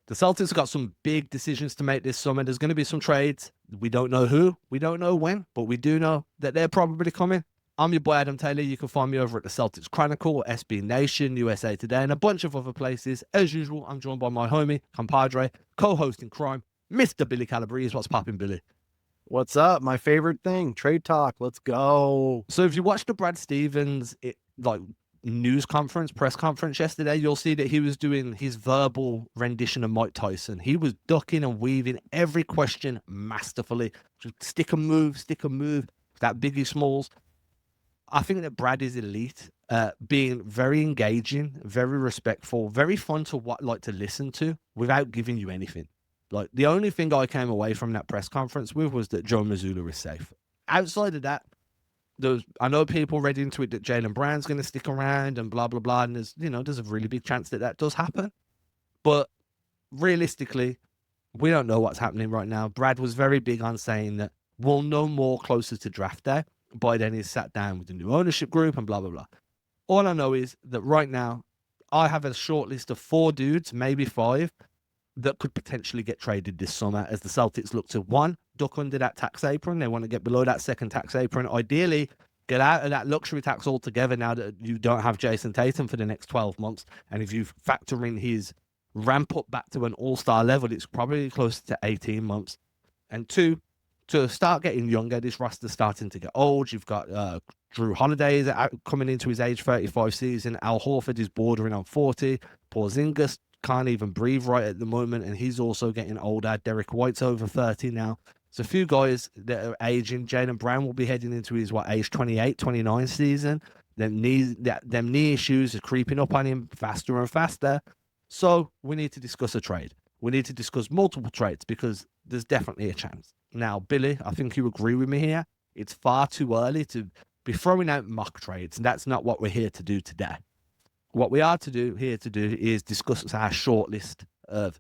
The Celtics have got some big decisions to make this summer. There's going to be some trades. We don't know who, we don't know when, but we do know that they're probably coming. I'm your boy, Adam Taylor. You can find me over at the Celtics Chronicle, SB Nation, USA Today, and a bunch of other places. As usual, I'm joined by my homie, compadre, co-host in crime, Mr. Billy Calabrese. What's popping, Billy? What's up? My favorite thing, trade talk. Let's go. So if you watched the Brad Stevens press conference yesterday, you'll see that he was doing his verbal rendition of Mike Tyson. He was ducking and weaving every question masterfully. Just stick and move, that Biggie Smalls. I think that Brad is elite, being very engaging, very respectful, very fun to listen to without giving you anything. Like, the only thing I came away from that press conference with was that Joe Mazzulla is safe. Outside of that, I know people read into it that Jaylen Brown's going to stick around and blah, blah, blah. And there's a really big chance that does happen. But realistically, we don't know what's happening right now. Brad was very big on saying that we'll know more closer to draft day. By then he's sat down with the new ownership group and blah, blah, blah. All I know is that right now, I have a short list of 4 dudes, maybe 5, that could potentially get traded this summer as the Celtics look to, 1, duck under that tax apron. They want to get below that second tax apron. Ideally, get out of that luxury tax altogether now that you don't have Jason Tatum for the next 12 months. And if you factor in his ramp up back to an all-star level, it's probably close to 18 months. And 2, to start getting younger, this roster's starting to get old. You've got Jrue Holiday is coming into his age 35 season. Al Horford is bordering on 40. Porzingis can't even breathe right at the moment, and he's also getting older. Derrick White's over 30 now. So a few guys that are aging. Jaylen Brown will be heading into his, age 28, 29 season. Them knee issues are creeping up on him faster and faster. So we need to discuss a trade. We need to discuss multiple trades because there's definitely a chance. Now, Billy, I think you agree with me here. It's far too early to be throwing out mock trades, and that's not what we're here to do today. What we are here to do is discuss our short list of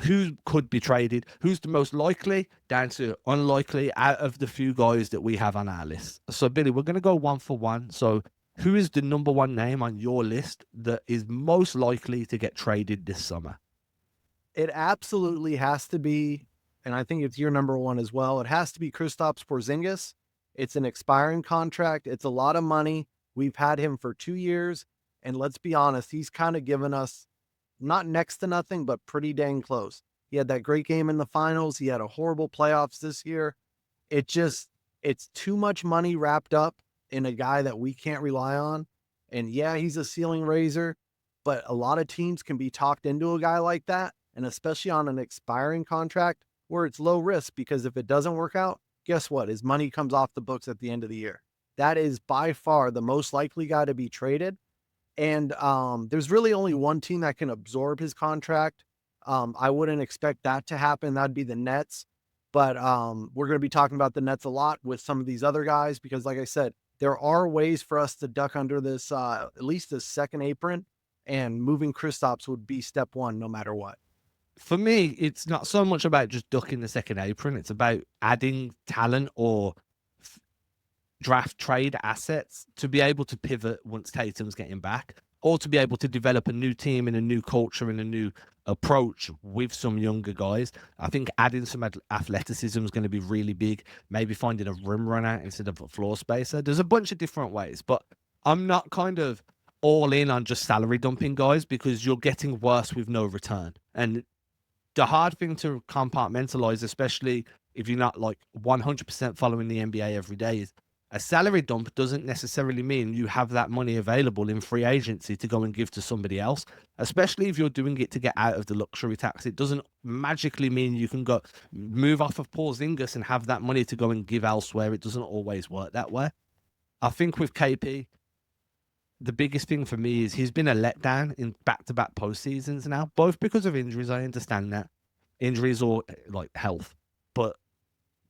who could be traded, who's the most likely, down to unlikely, out of the few guys that we have on our list. So, Billy, we're going to go one for one. So, who is the number 1 name on your list that is most likely to get traded this summer? It absolutely has to be, and I think it's your number 1 as well. It has to be Kristaps Porzingis. It's an expiring contract. It's a lot of money. We've had him for 2 years. And let's be honest, he's kind of given us not next to nothing, but pretty dang close. He had that great game in the finals. He had a horrible playoffs this year. It's too much money wrapped up in a guy that we can't rely on. And yeah, he's a ceiling raiser, but a lot of teams can be talked into a guy like that. And especially on an expiring contract where it's low risk, because if it doesn't work out, guess what? His money comes off the books at the end of the year. That is by far the most likely guy to be traded. And there's really only one team that can absorb his contract. I wouldn't expect that to happen. That'd be the Nets. But we're going to be talking about the Nets a lot with some of these other guys because, like I said, there are ways for us to duck under this, at least this second apron, and moving Kristaps would be step 1 no matter what. For me, it's not so much about just ducking the second apron. It's about adding talent or draft trade assets to be able to pivot once Tatum's getting back, or to be able to develop a new team and a new culture and a new approach with some younger guys. I think adding some athleticism is going to be really big. Maybe finding a rim runner instead of a floor spacer. There's a bunch of different ways, but I'm not kind of all in on just salary dumping guys because you're getting worse with no return. And the hard thing to compartmentalize, especially if you're not 100% following the NBA every day, is a salary dump doesn't necessarily mean you have that money available in free agency to go and give to somebody else, especially if you're doing it to get out of the luxury tax. It doesn't magically mean you can go move off of Porzingis and have that money to go and give elsewhere. It doesn't always work that way. I think with KP, the biggest thing for me is he's been a letdown in back-to-back postseasons now, both because of injuries. I understand that. Injuries or health. But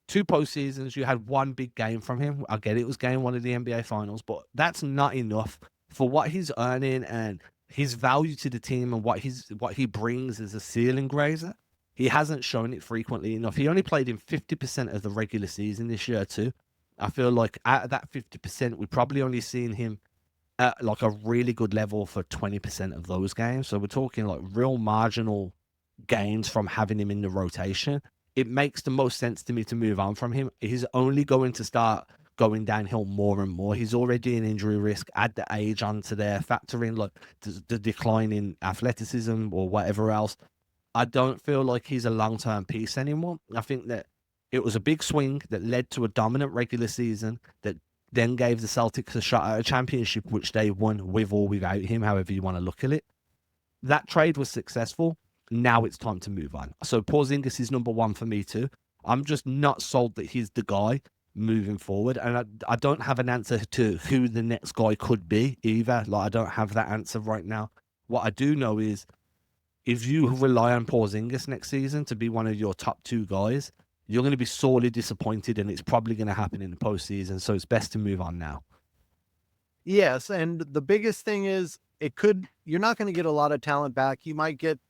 2 postseasons, you had 1 big game from him. I get it was game 1 of the NBA Finals, but that's not enough for what he's earning and his value to the team and what he brings as a ceiling raiser. He hasn't shown it frequently enough. He only played in 50% of the regular season this year too. I feel like out of that 50%, we've probably only seen him at a really good level for 20% of those games. So we're talking real marginal gains from having him in the rotation, it makes the most sense to me to move on from him. He's only going to start going downhill more and more. He's already an injury risk. Add the age onto there, factor in like the decline in athleticism or whatever else. I don't feel like he's a long-term piece anymore. I think that it was a big swing that led to a dominant regular season that then gave the Celtics a shot at a championship, which they won with or without him, however you want to look at it. That trade was successful. Now it's time to move on. So Porzingis is number one for me too. I'm just not sold that he's the guy moving forward. And I don't have an answer to who the next guy could be either. Like, I don't have that answer right now. What I do know is if you rely on Porzingis next season to be one of your top two guys, you're going to be sorely disappointed, and it's probably going to happen in the postseason. So it's best to move on now. Yes, and the biggest thing is you're not going to get a lot of talent back. You might get,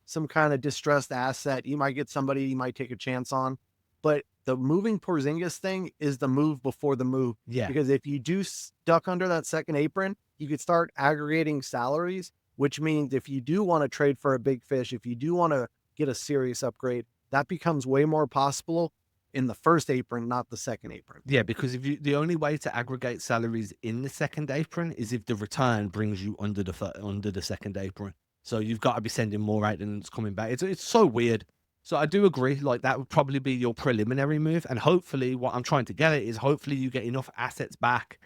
some kind of distressed asset. You might get somebody you might take a chance on. But the moving Porzingis thing is the move before the move. Yeah. Because if you do duck under that second apron, you could start aggregating salaries, which means if you do want to trade for a big fish, if you do want to get a serious upgrade, that becomes way more possible in the first apron, not the second apron. Yeah, because the only way to aggregate salaries in the second apron is if the return brings you under the second apron. So you've got to be sending more out than it's coming back. It's so weird. So I do agree, like that would probably be your preliminary move. And hopefully what I'm trying to get at is hopefully you get enough assets back,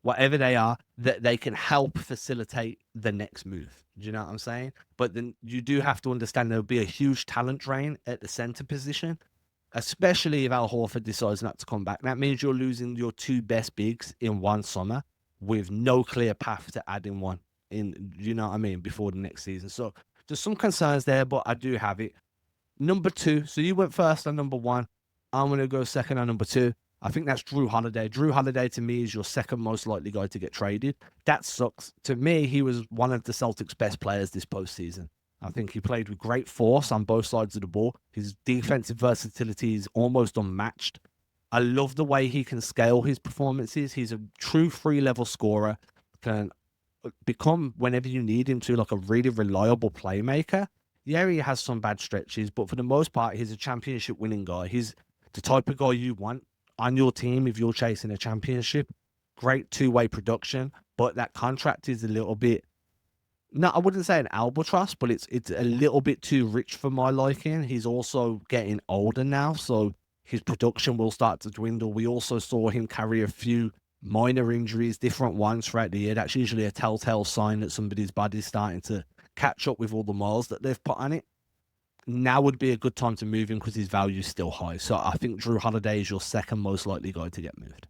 whatever they are, that they can help facilitate the next move. Do you know what I'm saying? But then you do have to understand there'll be a huge talent drain at the center position, especially if Al Horford decides not to come back. That means you're losing your two best bigs in one summer with no clear path to adding one in, you know what I mean, before the next season. So there's some concerns there, but I do have it. Number two. So you went first on number one. I'm going to go second on number two. I think that's Jrue Holiday. Jrue Holiday to me is your second most likely guy to get traded. That sucks. To me, he was one of the Celtics' best players this postseason. I think he played with great force on both sides of the ball. His defensive versatility is almost unmatched. I love the way he can scale his performances. He's a true free-level scorer, can become, whenever you need him to, like a really reliable playmaker. Yeah, he has some bad stretches, but for the most part, he's a championship winning guy. He's the type of guy you want on your team if you're chasing a championship. Great two-way production, but that contract is a little bit, no, I wouldn't say an albatross, but it's a little bit too rich for my liking. He's also getting older now, so his production will start to dwindle. We also saw him carry a few minor injuries, different ones throughout the year. That's usually a telltale sign that somebody's body's starting to catch up with all the miles that they've put on it. Now would be a good time to move him because his value is still high. So I think Jrue Holiday is your second most likely guy to get moved.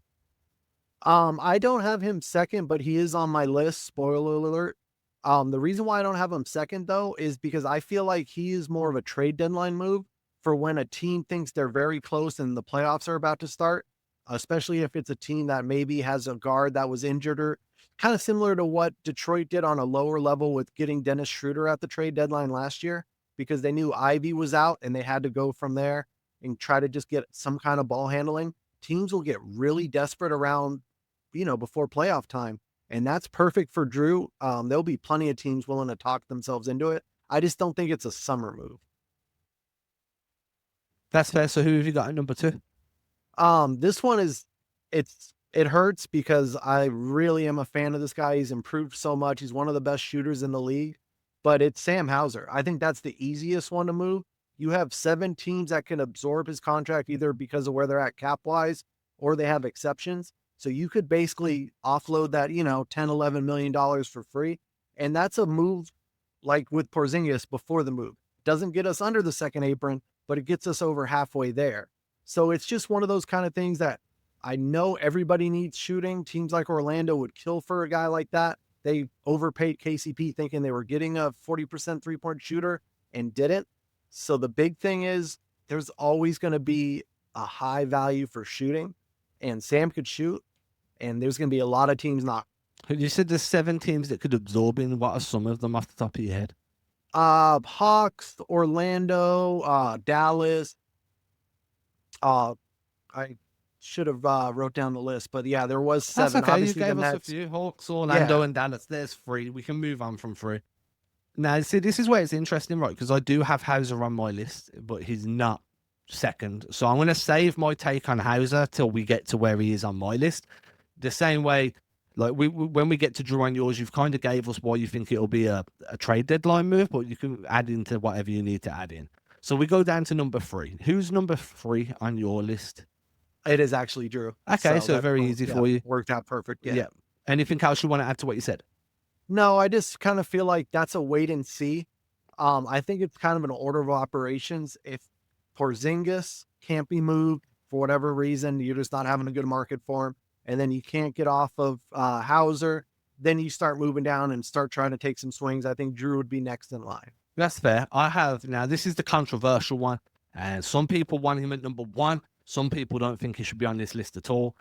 I don't have him second, but he is on my list. Spoiler alert. The reason why I don't have him second, though, is because I feel like he is more of a trade deadline move for when a team thinks they're very close and the playoffs are about to start, especially if it's a team that maybe has a guard that was injured, or kind of similar to what Detroit did on a lower level with getting Dennis Schroeder at the trade deadline last year, because they knew Ivy was out and they had to go from there and try to just get some kind of ball handling. Teams will get really desperate around, before playoff time. And that's perfect for Jrue. There'll be plenty of teams willing to talk themselves into it. I just don't think it's a summer move. That's fair. So who have you got at number two? This one it hurts because I really am a fan of this guy. He's improved so much. He's one of the best shooters in the league, but it's Sam Hauser. I think that's the easiest one to move. You have 7 teams that can absorb his contract either because of where they're at cap wise or they have exceptions. So you could basically offload that, $10, $11 million for free. And that's a move like with Porzingis before the move. Doesn't get us under the second apron, but it gets us over halfway there. So it's just one of those kind of things that I know everybody needs shooting. Teams like Orlando would kill for a guy like that. They overpaid KCP thinking they were getting a 40% three-point shooter and didn't. So the big thing is there's always going to be a high value for shooting, and Sam could shoot, and there's going to be a lot of teams not. You said there's 7 teams that could absorb him. What are some of them off the top of your head? Hawks, Orlando, Dallas. I should have wrote down the list, but yeah, there was 7. That's okay. Obviously, you gave us a few. Hawks, Orlando, and Dallas. There's 3. We can move on from 3. Now, see, this is where it's interesting, right? Because I do have Hauser on my list, but he's not second. So I'm going to save my take on Hauser till we get to where he is on my list. The same way, like when we get to Jrue on yours, you've kind of gave us why you think it'll be a trade deadline move, but you can add into whatever you need to add in. So we go down to number 3. Who's number 3 on your list? It is actually Jrue. Okay, so that very easy for you. Worked out perfect. Yeah. Anything else you want to add to what you said? No, I just kind of feel like that's a wait and see. I think it's kind of an order of operations. If Porzingis can't be moved for whatever reason, you're just not having a good market for him, and then you can't get off of Hauser, then you start moving down and start trying to take some swings. I think Jrue would be next in line. That's fair. Now this is the controversial one, and some people want him at number 1. Some people don't think he should be on this list at all.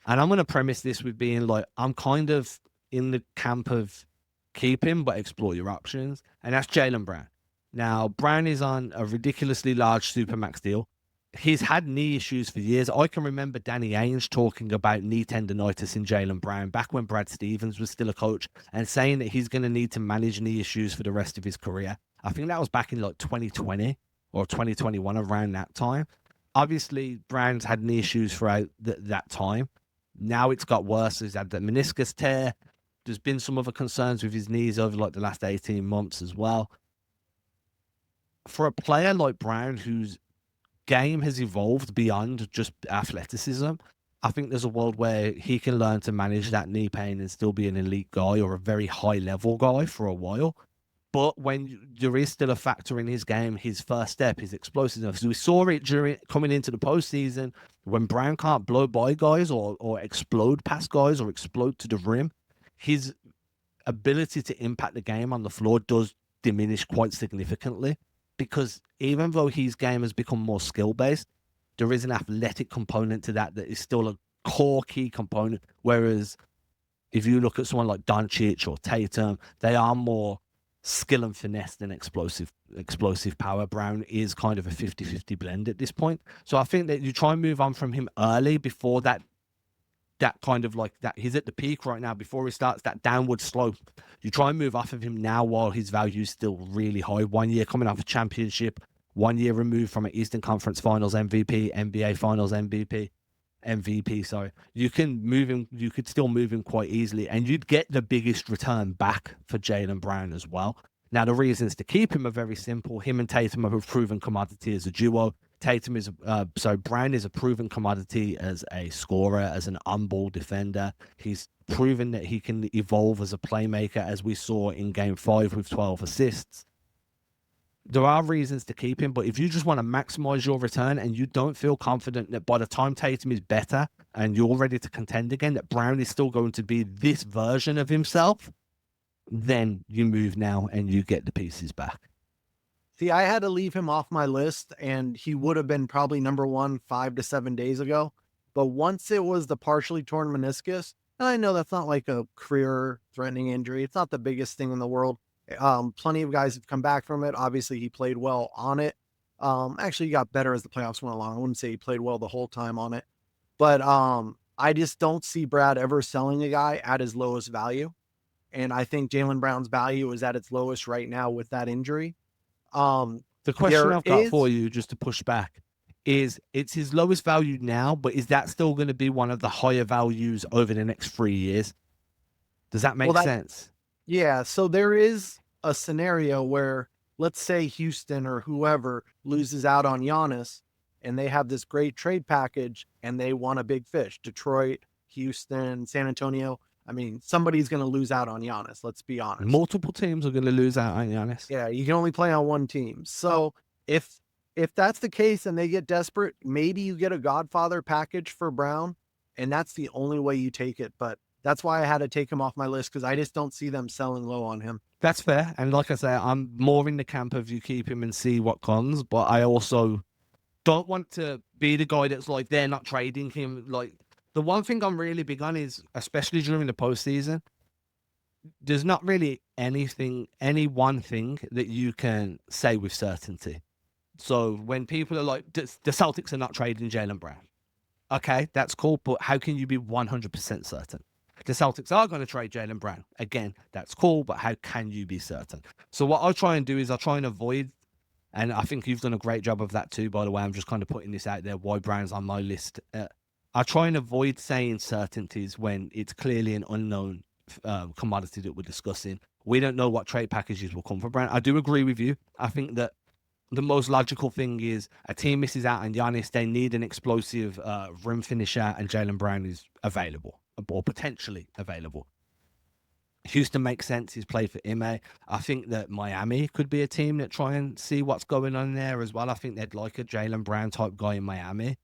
And I'm going to premise this with being like, I'm kind of in the camp of keep him, but explore your options. And that's Jaylen Brown. Now, Brown is on a ridiculously large Supermax deal. He's had knee issues for years. I can remember Danny Ainge talking about knee tendonitis in Jaylen Brown back when Brad Stevens was still a coach, and saying that he's going to need to manage knee issues for the rest of his career. I think that was back in like 2020 or 2021, around that time. Obviously, Brown's had knee issues throughout that time. Now it's got worse. He's had the meniscus tear. There's been some other concerns with his knees over like the last 18 months as well. For a player like Brown, whose game has evolved beyond just athleticism, I think there's a world where he can learn to manage that knee pain and still be an elite guy or a very high level guy for a while. But when there is still a factor in his game, his first step, his explosiveness. We saw it coming into the postseason when Brown can't blow by guys or explode past guys or explode to the rim. His ability to impact the game on the floor does diminish quite significantly, because even though his game has become more skill-based, there is an athletic component to that is still a core key component. Whereas if you look at someone like Doncic or Tatum, they are more skill and finesse than explosive power. Brown is kind of a 50-50 blend at this point. So I think that you try and move on from him early before that kind of like that. He's at the peak right now before he starts that downward slope. You try and move off of him now while his value is still really high. 1 year coming off a championship, 1 year removed from an Eastern Conference Finals MVP, NBA Finals MVP. Sorry, you could still move him quite easily, and you'd get the biggest return back for Jaylen Brown as well. Now, the reasons to keep him are very simple. Him and Tatum are a proven commodity as a duo. Brown is a proven commodity as a scorer, as an on-ball defender. He's proven that he can evolve as a playmaker, as we saw in Game 5 with 12 assists. There are reasons to keep him, but if you just want to maximize your return and you don't feel confident that by the time Tatum is better and you're ready to contend again, that Brown is still going to be this version of himself, then you move now and you get the pieces back. See, I had to leave him off my list, and he would have been probably number 1 5 to 7 days ago. But once it was the partially torn meniscus, and I know that's not like a career-threatening injury. It's not the biggest thing in the world. Plenty of guys have come back from it. Obviously, he played well on it. Actually, he got better as the playoffs went along. I wouldn't say he played well the whole time on it. But I just don't see Brad ever selling a guy at his lowest value. And I think Jaylen Brown's value is at its lowest right now with that injury. The question I've got for you, just to push back, is it's his lowest value now, but is that still going to be one of the higher values over the next 3 years? Does that make sense? Yeah, so there is a scenario where, let's say Houston or whoever loses out on Giannis, and they have this great trade package, and they want a big fish. Detroit, Houston, San Antonio. I mean, somebody's going to lose out on Giannis, let's be honest. Multiple teams are going to lose out on Giannis. Yeah, you can only play on one team. So if that's the case and they get desperate, maybe you get a Godfather package for Brown, and that's the only way you take it. But that's why I had to take him off my list, because I just don't see them selling low on him. That's fair. And like I say, I'm more in the camp of you keep him and see what comes. But I also don't want to be the guy that's like, they're not trading him. Like, the one thing I'm really big on is, especially during the postseason, there's not really any one thing that you can say with certainty. So when people are like, the Celtics are not trading Jaylen Brown. Okay, that's cool. But how can you be 100% certain? the Celtics are going to trade Jaylen Brown. Again, that's cool, but how can you be certain? So what I'll try and do is I'll try and avoid, and I think you've done a great job of that too, by the way. I'm just kind of putting this out there, why Brown's on my list. I try and avoid saying certainties when it's clearly an unknown commodity that we're discussing. We don't know what trade packages will come for Brown. I do agree with you. I think that the most logical thing is a team misses out on Giannis. They need an explosive rim finisher, and Jaylen Brown is available or potentially available. Houston makes sense. He's played for Ime. I think that Miami could be a team that try and see what's going on there as well. I think they'd like a Jaylen Brown type guy in Miami.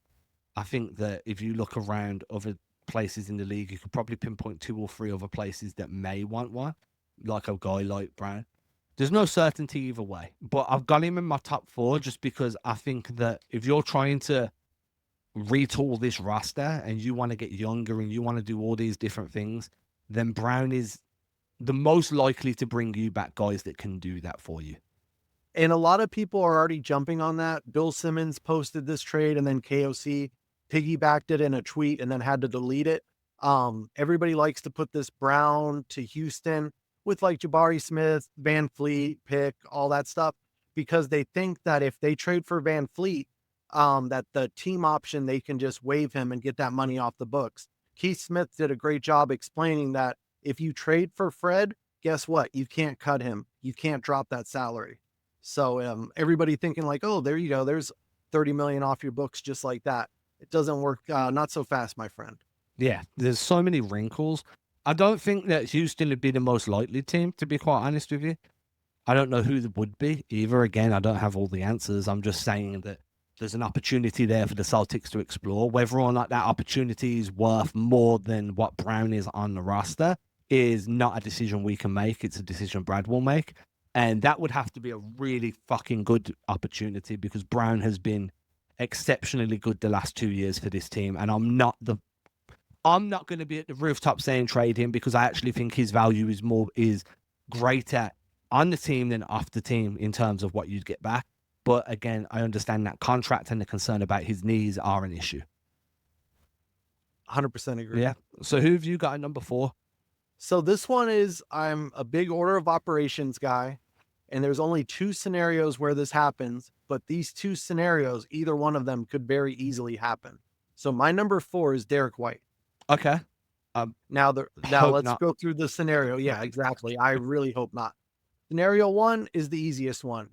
I think that if you look around other places in the league, you could probably pinpoint 2 or 3 other places that may want one, like a guy like Brown. There's no certainty either way, but I've got him in my top 4 just because I think that if you're trying to retool this roster and you want to get younger and you want to do all these different things, then Brown is the most likely to bring you back guys that can do that for you. And a lot of people are already jumping on that. Bill Simmons posted this trade and then KOC piggybacked it in a tweet and then had to delete it. Everybody likes to put this Brown to Houston with like Jabari Smith, Van Fleet, pick, all that stuff, because they think that if they trade for Van Fleet, that the team option, they can just waive him and get that money off the books. Keith Smith did a great job explaining that if you trade for Fred, guess what? You can't cut him. You can't drop that salary. So everybody thinking like, oh, there you go. There's 30 million off your books just like that. It doesn't work. Not so fast, my friend. Yeah, there's so many wrinkles. I don't think that Houston would be the most likely team, to be quite honest with you. I don't know who that would be either. Again, I don't have all the answers. I'm just saying that there's an opportunity there for the Celtics to explore. Whether or not that opportunity is worth more than what Brown is on the roster is not a decision we can make. It's a decision Brad will make. And that would have to be a really fucking good opportunity because Brown has been exceptionally good the last 2 years for this team. And I'm not going to be at the rooftop saying trade him because I actually think his value is greater on the team than off the team in terms of what you'd get back. But again, I understand that contract and the concern about his knees are an issue. 100% agree. Yeah. So who have you got at number 4? So this one is, I'm a big order of operations guy, and there's only 2 scenarios where this happens, but these 2 scenarios, either one of them could very easily happen. So my number 4 is Derrick White. Okay. Now let's go through the scenario. Yeah, exactly. I really hope not. Scenario 1 is the easiest one.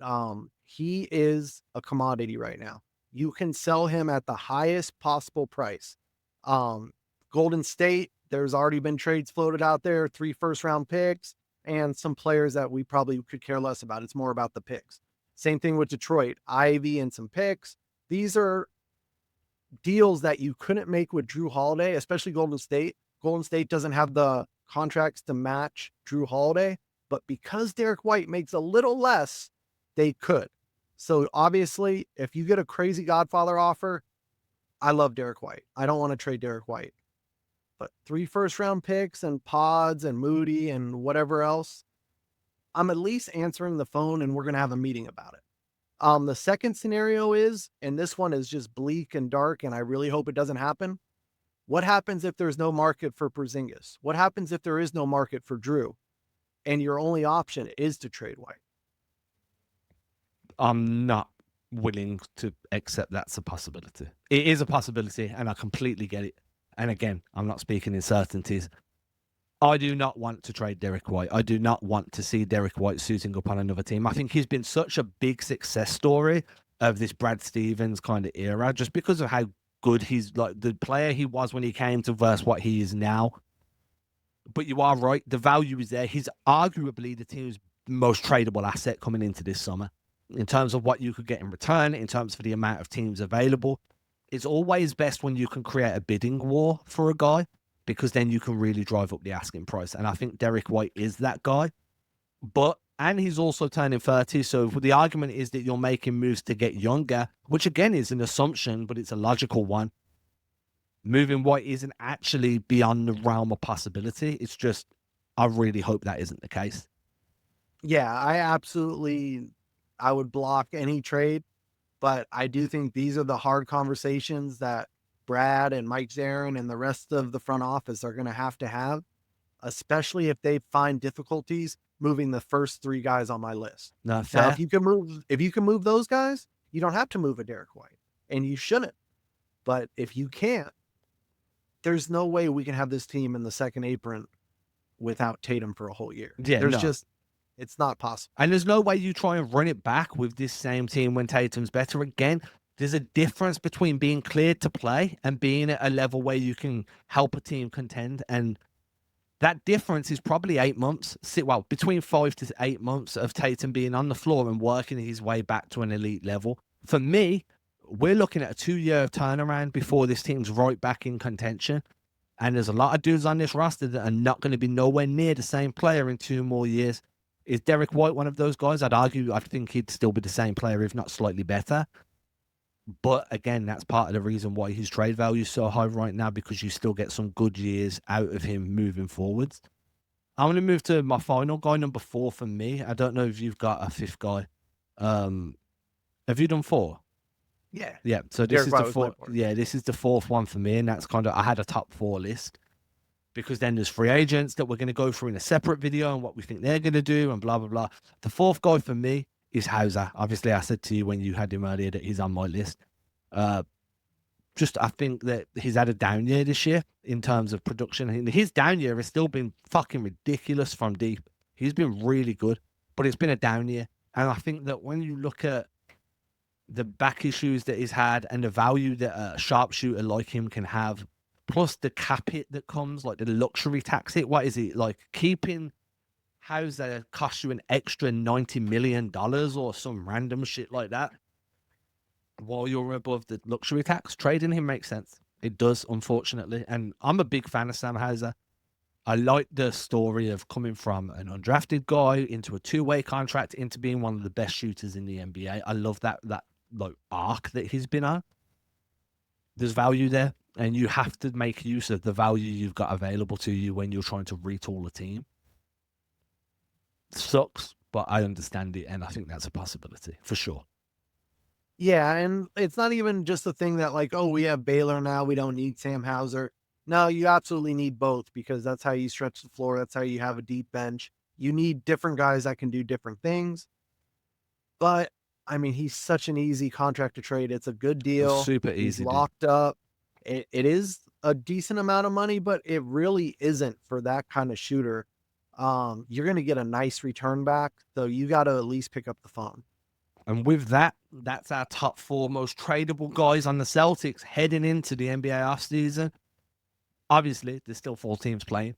He is a commodity right now. You can sell him at the highest possible price. Golden State, there's already been trades floated out there, 3 first-round picks, and some players that we probably could care less about. It's more about the picks. Same thing with Detroit, Ivy and some picks. These are deals that you couldn't make with Jrue Holiday, especially Golden State. Golden State doesn't have the contracts to match Jrue Holiday, but because Derrick White makes a little less, they could. So obviously, if you get a crazy Godfather offer, I love Derrick White. I don't want to trade Derrick White. But 3 first-round picks and Pods and Moody and whatever else, I'm at least answering the phone and we're going to have a meeting about it. The second scenario is, and this one is just bleak and dark, and I really hope it doesn't happen. What happens if there's no market for Porzingis? What happens if there is no market for Jrue? And your only option is to trade White? I'm not willing to accept that's a possibility. It is a possibility, and I completely get it. And again, I'm not speaking in certainties. I do not want to trade Derrick White. I do not want to see Derrick White suiting up on another team. I think he's been such a big success story of this Brad Stevens kind of era, just because of how good he's, like, the player he was when he came to versus what he is now. But you are right. The value is there. He's arguably the team's most tradable asset coming into this summer in terms of what you could get in return, in terms of the amount of teams available. It's always best when you can create a bidding war for a guy, because then you can really drive up the asking price. And I think Derrick White is that guy. And he's also turning 30. So the argument is that you're making moves to get younger, which again is an assumption, but it's a logical one. Moving White isn't actually beyond the realm of possibility. It's just, I really hope that isn't the case. Yeah, I would block any trade, but I do think these are the hard conversations that Brad and Mike Zarin and the rest of the front office are going to have. especially if they find difficulties moving the first 3 guys on my list. No, Now, fair. if you can move those guys, you don't have to move a Derrick White, and you shouldn't. But if you can't, there's no way we can have this team in the second apron without Tatum for a whole year. Yeah, There's no. just, it's not possible. And there's no way you try and run it back with this same team when Tatum's better again. There's a difference between being cleared to play and being at a level where you can help a team contend. And that difference is probably 8 months. Well, between 5 to 8 months of Tatum being on the floor and working his way back to an elite level. For me, we're looking at a 2-year turnaround before this team's right back in contention. And there's a lot of dudes on this roster that are not going to be nowhere near the same player in 2 more years. Is Derrick White one of those guys? I'd argue, I think he'd still be the same player, if not slightly better. But again, that's part of the reason why his trade value is so high right now, because you still get some good years out of him moving forwards. I'm going to move to my final guy, number 4 for me. I don't know if you've got a 5th guy. Have you done 4? Yeah. Yeah. So this Derrick is White the was my 4th. fourth. Yeah, this is the 4th one for me, and that's kind of, I had a top 4 list. Because then there's free agents that we're going to go through in a separate video and what we think they're going to do and blah, blah, blah. The 4th guy for me is Hauser. Obviously, I said to you when you had him earlier that he's on my list. I think that he's had a down year this year in terms of production. And his down year has still been fucking ridiculous from deep. He's been really good, but it's been a down year. And I think that when you look at the back issues that he's had and the value that a sharpshooter like him can have, plus the cap hit that comes, like the luxury tax hit. What is it? Like keeping Hauser cost you an extra $90 million or some random shit like that while you're above the luxury tax. Trading him makes sense. It does, unfortunately. And I'm a big fan of Sam Hauser. I like the story of coming from an undrafted guy into a 2-way contract into being one of the best shooters in the NBA. I love that like arc that he's been on. There's value there. And you have to make use of the value you've got available to you when you're trying to retool a team. Sucks, but I understand it, and I think that's a possibility for sure. Yeah, and it's not even just a thing that like, oh, we have Baylor now, we don't need Sam Hauser. No, you absolutely need both, because that's how you stretch the floor. That's how you have a deep bench. You need different guys that can do different things. But I mean, he's such an easy contract to trade. It's a good deal. Super He's easy. locked up. It is a decent amount of money, but it really isn't for that kind of shooter. You're going to get a nice return back, so you got to at least pick up the phone. And with that, that's our top 4 most tradable guys on the Celtics heading into the NBA offseason. Obviously, there's still 4 teams playing.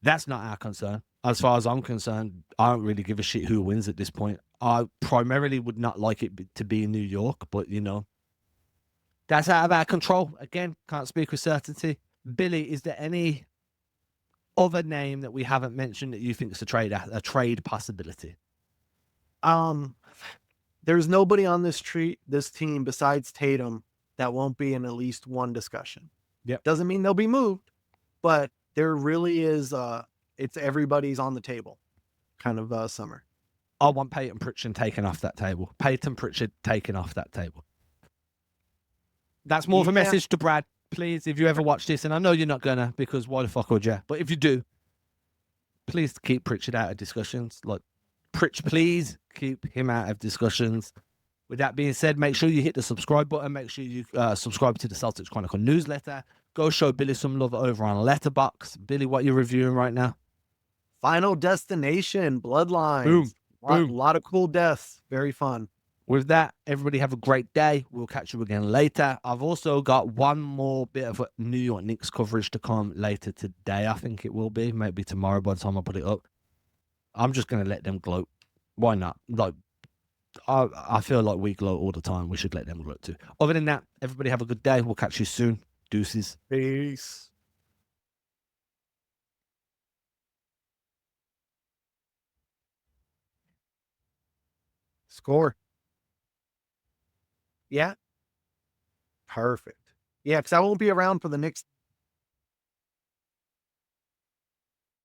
That's not our concern. As far as I'm concerned, I don't really give a shit who wins at this point. I primarily would not like it to be in New York, but you know, that's out of our control. Again, can't speak with certainty. Billy, is there any other name that we haven't mentioned that you think is a trade possibility? There's nobody on this team besides Tatum that won't be in at least one discussion. Yep. Doesn't mean they'll be moved, but there really is it's everybody's on the table kind of summer. I want Peyton Pritchard taken off that table. Peyton Pritchard taken off that table. That's more of a message to Brad. Please, if you ever watch this, and I know you're not gonna, because why the fuck would you? But if you do, please keep Pritchard out of discussions. Like, please keep him out of discussions. With that being said, make sure you hit the subscribe button. Make sure you subscribe to the Celtics Chronicle newsletter. Go show Billy some love over on Letterboxd. Billy, what you're reviewing right now? Final Destination, Bloodlines. Boom. A lot of cool deaths. Very fun. With that, everybody have a great day. We'll catch you again later. I've also got one more bit of New York Knicks coverage to come later today. I think it will be. Maybe tomorrow by the time I put it up. I'm just going to let them gloat. Why not? Like, I feel like we gloat all the time. We should let them gloat too. Other than that, everybody have a good day. We'll catch you soon. Deuces. Peace. Score. Yeah. Perfect. Yeah, because I won't be around for the Knicks